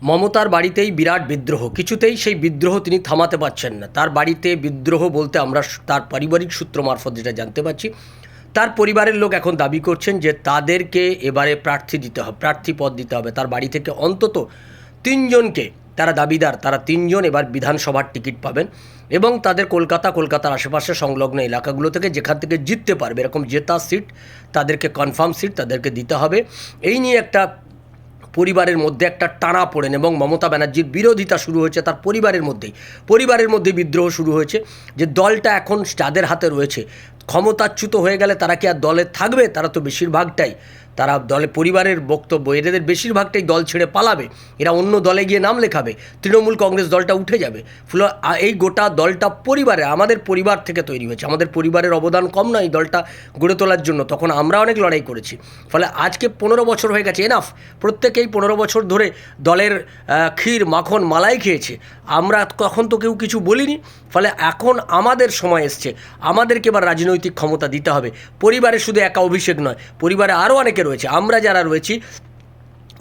মমতার বাড়িতেই বিরাট বিদ্রোহ, কিছুতেই সেই বিদ্রোহ তিনি থামাতে পারছেন না। তার বাড়িতে বিদ্রোহ বলতে আমরা তার পারিবারিক সূত্র মারফত যেটা জানতে পারছি, তার পরিবারের লোক এখন দাবি করছেন যে তাদেরকে এবারে প্রার্থী পদ দিতে হবে। তার বাড়ি থেকে অন্তত 3 জনকে তারা দাবিদার, তারা 3 জন এবার বিধানসভার টিকিট পাবেন এবং তাদের কলকাতার আশেপাশে সংলগ্ন এলাকাগুলো থেকে যেখান থেকে জিততে পারবে, এরকম জেতা সিট তাদেরকে, কনফার্ম সিট তাদেরকে দিতে হবে। এই নিয়ে একটা পরিবারের মধ্যে একটা টানাপোড়েন এবং মমতা ব্যানার্জির বিরোধিতা শুরু হয়েছে তার পরিবারের মধ্যে বিদ্রোহ শুরু হয়েছে যে দলটা এখন যাদের হাতে রয়েছে ক্ষমতাচ্যুত হয়ে গেলে তারা কি আর দলে থাকবে? তারা তো বেশিরভাগটাই, তারা দলে, পরিবারের বক্তব্য এদের বেশিরভাগটাই দল ছেড়ে পালাবে, এরা অন্য দলে গিয়ে নাম লেখাবে, তৃণমূল কংগ্রেস দলটা উঠে যাবে। ফলে এই গোটা দলটা আমাদের পরিবার থেকে তৈরি হয়েছে, আমাদের পরিবারের অবদান কম নয় এই দলটা গড়ে তোলার জন্য। তখন আমরা অনেক লড়াই করেছি। ফলে আজকে 15 বছর হয়ে গেছে, এনাফ। প্রত্যেকেই 15 বছর ধরে দলের ক্ষীর মাখন মালাই খেয়েছে, আমরা তখন তো কেউ কিছু বলিনি। ফলে এখন আমাদের সময় এসছে, আমাদেরকে এবার রাজনৈতিক ক্ষমতা দিতে হবে। পরিবারে শুধু একা অভিষেক নয়, পরিবারে আরও অনেকে রয়েছে, আমরা যারা রয়েছি,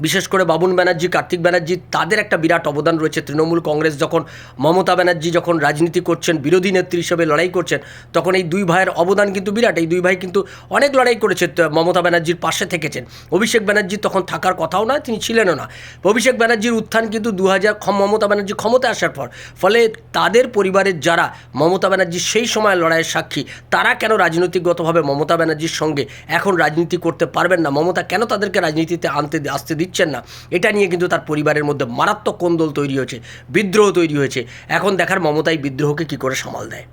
বিশেষ করে বাবুন ব্যানার্জি, কার্তিক ব্যানার্জি, তাদের একটা বিরাট অবদান রয়েছে। তৃণমূল কংগ্রেস যখন, মমতা ব্যানার্জি যখন রাজনীতি করছেন, বিরোধী নেত্রী হিসেবে লড়াই করছেন, তখন এই 2 ভাইয়ের অবদান কিন্তু বিরাট। এই 2 ভাই কিন্তু অনেক লড়াই করেছে, মমতা ব্যানার্জির পাশে থেকেছেন। অভিষেক ব্যানার্জি তখন থাকার কথাও নয়, তিনি ছিলেনও না। অভিষেক ব্যানার্জির উত্থান কিন্তু 2000 মমতা ব্যানার্জি ক্ষমতায় আসার পর। ফলে তাদের পরিবারের যারা মমতা ব্যানার্জির সেই সময় লড়াইয়ের সাক্ষী, তারা কেন রাজনৈতিকগতভাবে মমতা ব্যানার্জির সঙ্গে এখন রাজনীতি করতে পারবেন না? মমতা কেন তাদেরকে রাজনীতিতে আসতে দিচ্ছেন না? এটা নিয়ে কিন্তু তার পরিবারের মধ্যে মারাত্মক কোন্দল তৈরি হয়েছে, বিদ্রোহ তৈরি হয়েছে। এখন দেখার মমতা এই বিদ্রোহকে কী করে সামাল দেয়।